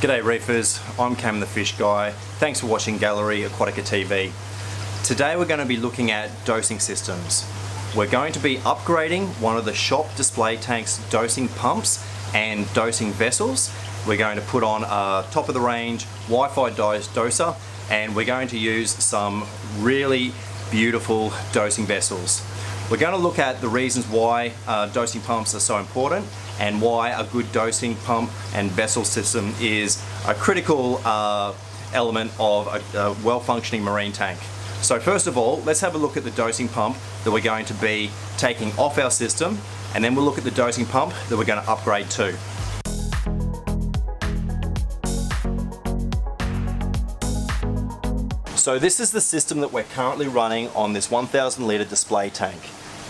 G'day reefers, I'm Cam the Fish Guy. Thanks for watching Gallery Aquatica TV. Today we're going to be looking at dosing systems. We're going to be upgrading one of the shop display tank's dosing pumps and dosing vessels. We're going to put on a top of the range Wi-Fi doser, and we're going to use some really beautiful dosing vessels. We're going to look at the reasons why dosing pumps are so important and why a good dosing pump and vessel system is a critical element of a well-functioning marine tank. So first of all, let's have a look at the dosing pump that we're going to be taking off our system, and then we'll look at the dosing pump that we're going to upgrade to. So this is the system that we're currently running on this 1,000 litre display tank.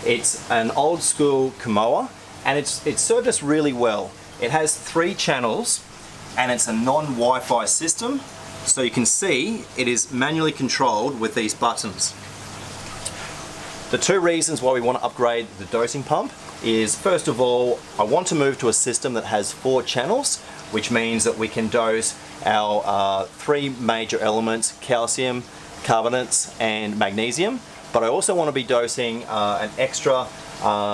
It's an old school Kamoa, and it's served us really well. It has 3 channels and it's a non-Wi-Fi system, so you can see it is manually controlled with these buttons. The 2 reasons why we want to upgrade the dosing pump is, first of all, I want to move to a system that has 4 channels, which means that we can dose our 3 major elements: calcium, carbonates and magnesium. But I also want to be dosing an extra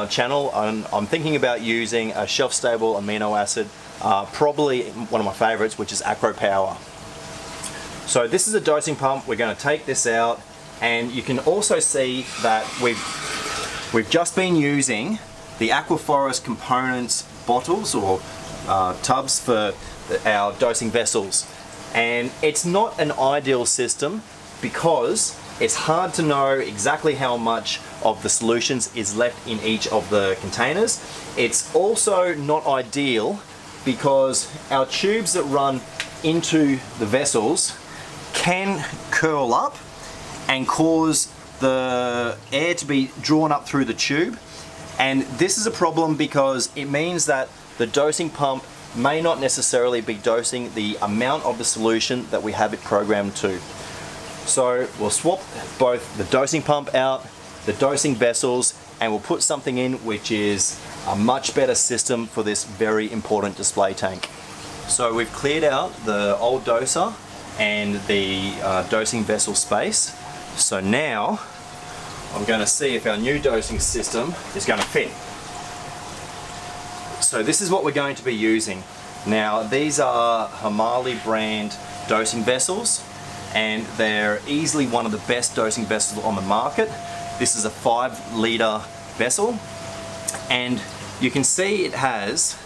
channel. I'm thinking about using a shelf-stable amino acid, probably one of my favorites, which is Aquatica. So this is a dosing pump. We're going to take this out, and you can also see that we've just been using the Aquaforest components bottles or tubs for our dosing vessels, and it's not an ideal system because it's hard to know exactly how much of the solutions is left in each of the containers. It's also not ideal because our tubes that run into the vessels can curl up and cause the air to be drawn up through the tube. And this is a problem because it means that the dosing pump may not necessarily be dosing the amount of the solution that we have it programmed to. So we'll swap both the dosing pump out, the dosing vessels, and we'll put something in which is a much better system for this very important display tank. So we've cleared out the old doser and the dosing vessel space. So now I'm going to see if our new dosing system is going to fit. So this is what we're going to be using. Now these are Hmali brand dosing vessels, and they're easily one of the best dosing vessels on the market. This is a 5 litre vessel, and you can see it has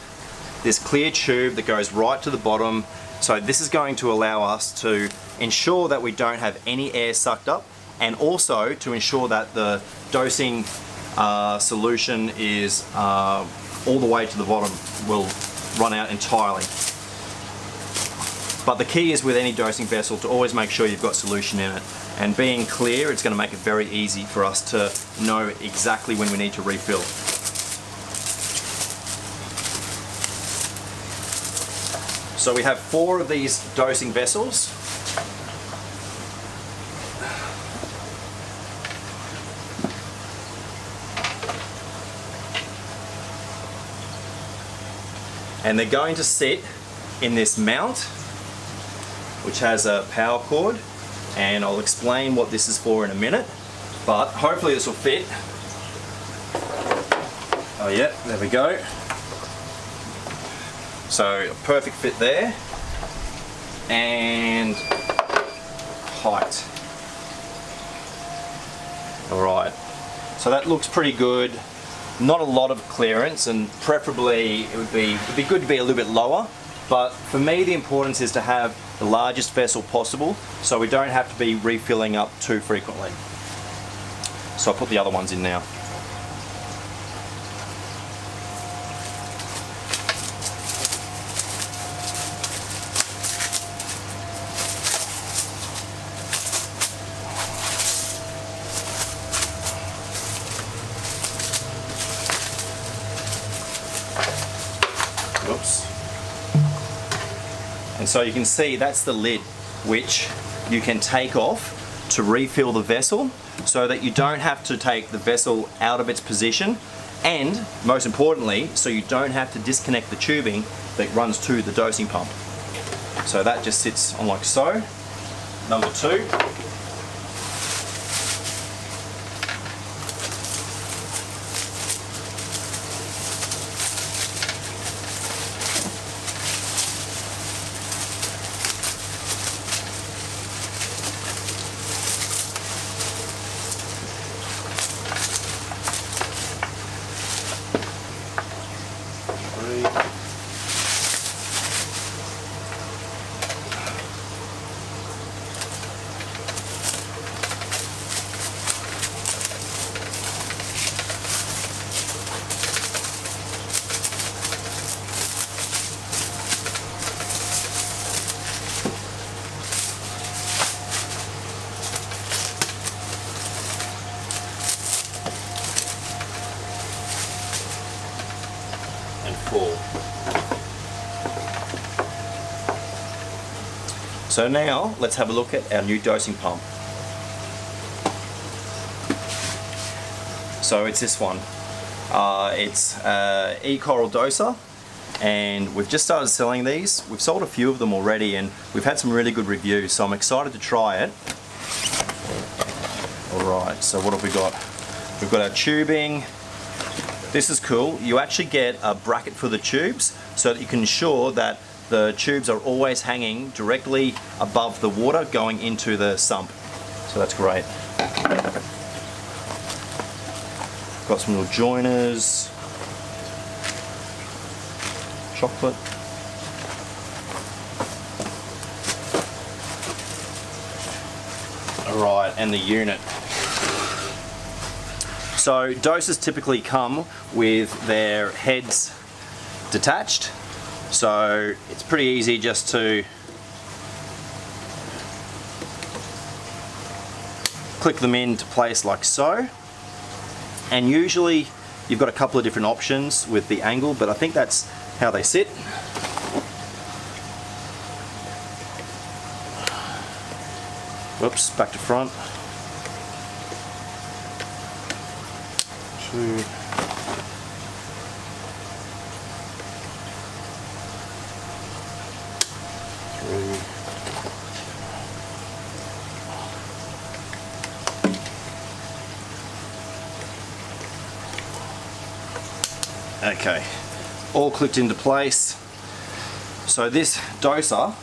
this clear tube that goes right to the bottom. So this is going to allow us to ensure that we don't have any air sucked up, and also to ensure that the dosing solution is all the way to the bottom, will run out entirely. But the key is with any dosing vessel to always make sure you've got solution in it. And being clear, it's going to make it very easy for us to know exactly when we need to refill. So we have 4 of these dosing vessels. And they're going to sit in this mount, which has a power cord, and I'll explain what this is for in a minute, but hopefully this will fit. Oh yeah, there we go. So a perfect fit there, and height. Alright, so that looks pretty good. Not a lot of clearance, and preferably it would be good to be a little bit lower. But for me, the importance is to have the largest vessel possible, so we don't have to be refilling up too frequently. So I'll put the other ones in now. Oops. And so you can see that's the lid which you can take off to refill the vessel, so that you don't have to take the vessel out of its position, and most importantly, so you don't have to disconnect the tubing that runs to the dosing pump. So that just sits on like so. Number 2. And 4. So now let's have a look at our new dosing pump. So it's this one. It's e-coral doser, and we've just started selling these. We've sold a few of them already and we've had some really good reviews, so I'm excited to try it. Alright, so what have we got? We've got our tubing. This is cool. You actually get a bracket for the tubes so that you can ensure that the tubes are always hanging directly above the water going into the sump. So that's great. Got some little joiners. Chocolate. Alright, and the unit. So dosers typically come with their heads detached, so it's pretty easy just to click them into place like so, and usually you've got a couple of different options with the angle, but I think that's how they sit. Whoops, back to front. 2. 3. Okay, all clicked into place. So this doser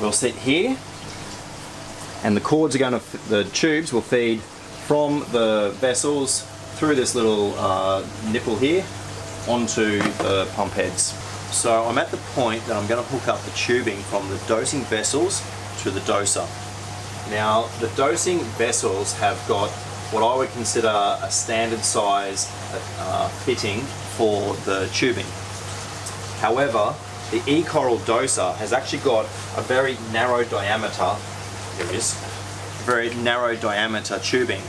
will sit here, and the cords are going to, the tubes will feed from the vessels through this little nipple here onto the pump heads. So I'm at the point that I'm going to hook up the tubing from the dosing vessels to the doser. Now the dosing vessels have got what I would consider a standard size fitting for the tubing. However, the e-coral doser has actually got a very narrow diameter, there it is, very narrow diameter tubing,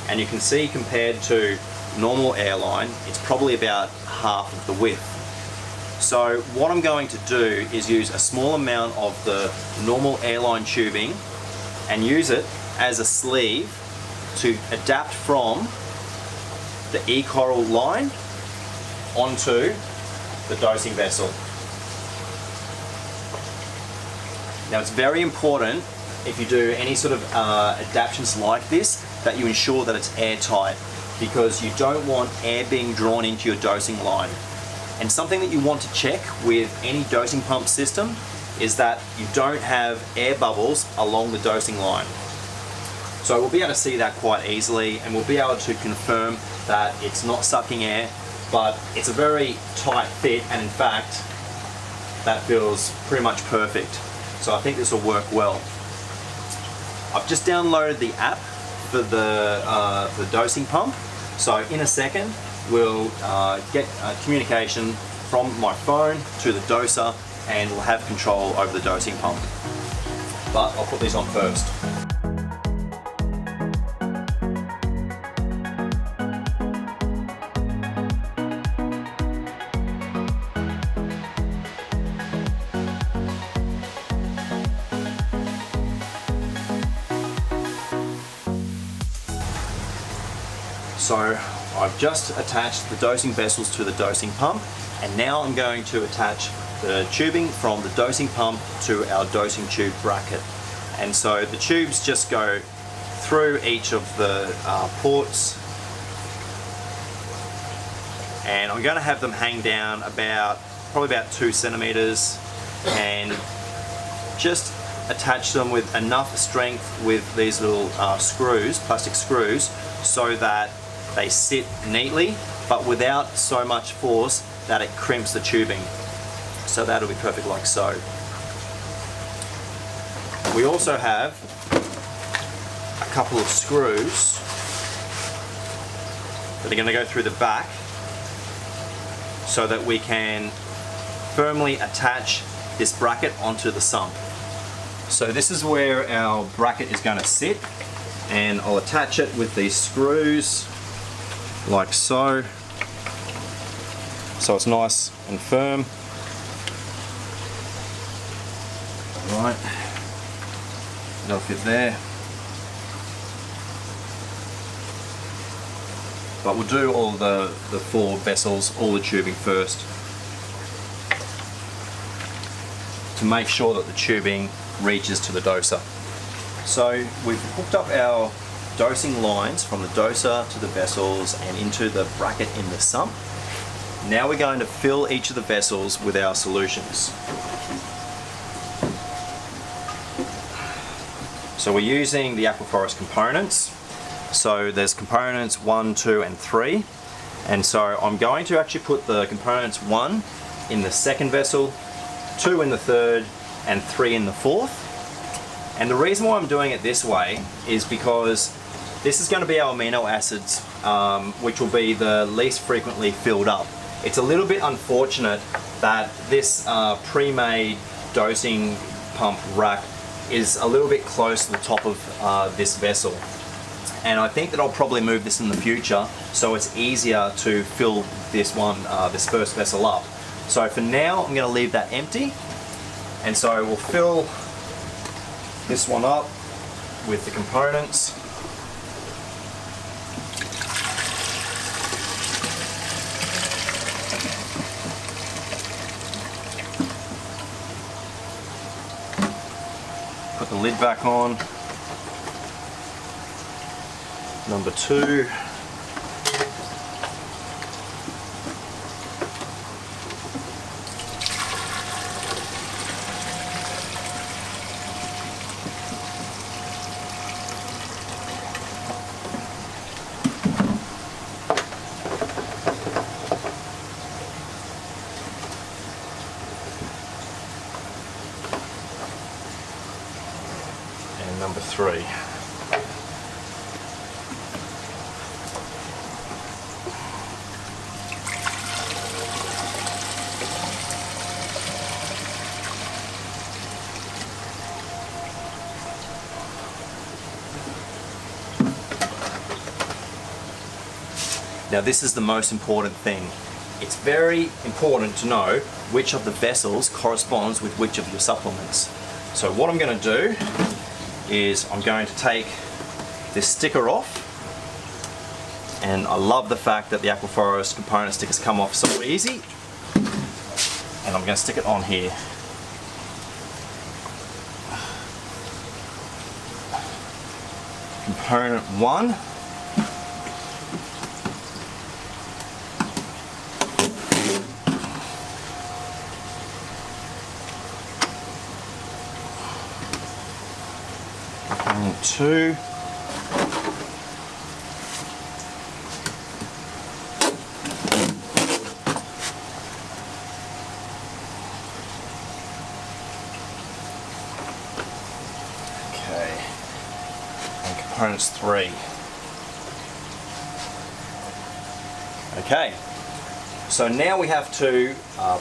and you can see compared to normal airline it's probably about half of the width. So what I'm going to do is use a small amount of the normal airline tubing and use it as a sleeve to adapt from the e-coral line onto the dosing vessel. Now it's very important if you do any sort of adaptations like this that you ensure that it's airtight, because you don't want air being drawn into your dosing line. And something that you want to check with any dosing pump system is that you don't have air bubbles along the dosing line. So we'll be able to see that quite easily, and we'll be able to confirm that it's not sucking air, but it's a very tight fit, and in fact that feels pretty much perfect. So I think this will work well. I've just downloaded the app for the dosing pump, so in a second we'll get communication from my phone to the doser and we'll have control over the dosing pump. But I'll put these on first. So I've just attached the dosing vessels to the dosing pump, and now I'm going to attach the tubing from the dosing pump to our dosing tube bracket. And so the tubes just go through each of the ports, and I'm going to have them hang down probably about 2 centimeters, and just attach them with enough strength with these little screws, plastic screws, so that they sit neatly but without so much force that it crimps the tubing. So that'll be perfect like so. We also have a couple of screws that are going to go through the back so that we can firmly attach this bracket onto the sump. So this is where our bracket is going to sit, and I'll attach it with these screws like so, so it's nice and firm. Right, that'll fit there. But we'll do all the 4 vessels, all the tubing first, to make sure that the tubing reaches to the doser. So we've hooked up our dosing lines from the doser to the vessels and into the bracket in the sump. Now we're going to fill each of the vessels with our solutions. So we're using the Aquaforest components. So there's components 1, 2 and 3, and so I'm going to actually put the components 1 in the second vessel, 2 in the third and 3 in the fourth. And the reason why I'm doing it this way is because this is going to be our amino acids, which will be the least frequently filled up. It's a little bit unfortunate that this pre-made dosing pump rack is a little bit close to the top of this vessel. And I think that I'll probably move this in the future so it's easier to fill this one, this first vessel up. So for now I'm going to leave that empty, and so we'll fill this one up with the components. Put the lid back on. Number 2. And number 3. Now this is the most important thing. It's very important to know which of the vessels corresponds with which of your supplements. So what I'm going to do is I'm going to take this sticker off, and I love the fact that the Aquaforest component stickers come off so easy, and I'm going to stick it on here. Component 1. Component 2. Okay. And components 3. Okay. So now we have to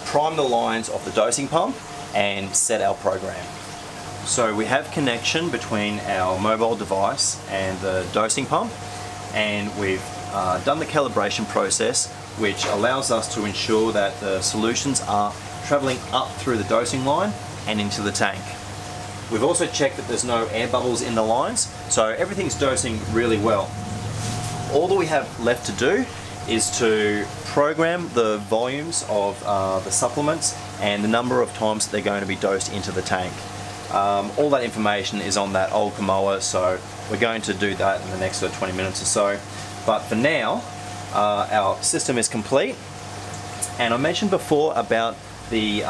prime the lines of the dosing pump and set our program. So we have connection between our mobile device and the dosing pump, and we've done the calibration process, which allows us to ensure that the solutions are traveling up through the dosing line and into the tank. We've also checked that there's no air bubbles in the lines, so everything's dosing really well. All that we have left to do is to program the volumes of the supplements and the number of times that they're going to be dosed into the tank. All that information is on that old Kamoa, so we're going to do that in the next 20 minutes or so. But for now, our system is complete, and I mentioned before about the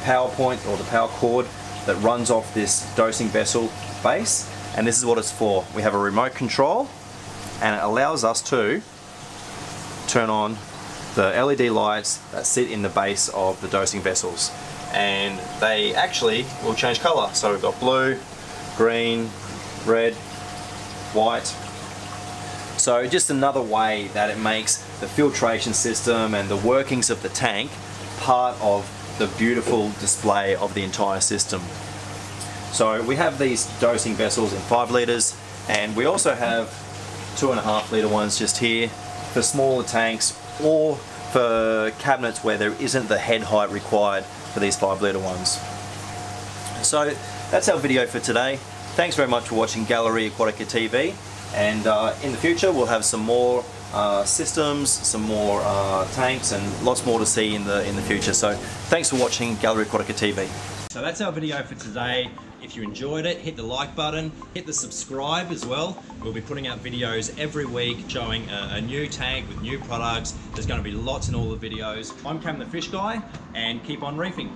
power point or the power cord that runs off this dosing vessel base, and this is what it's for. We have a remote control, and it allows us to turn on the LED lights that sit in the base of the dosing vessels, and they actually will change color. So we've got blue, green, red, white. So just another way that it makes the filtration system and the workings of the tank part of the beautiful display of the entire system. So we have these dosing vessels in 5 litres, and we also have 2.5 litre ones just here for smaller tanks, or for cabinets where there isn't the head height required for these 5 litre ones. So that's our video for today. Thanks very much for watching Gallery Aquatica TV, and in the future we'll have some more systems, some more tanks, and lots more to see in the future. So thanks for watching Gallery Aquatica TV. So that's our video for today. If you enjoyed it, hit the like button, hit the subscribe as well. We'll be putting out videos every week showing a new tank with new products. There's going to be lots in all the videos. I'm Cam the Fish Guy, and keep on reefing.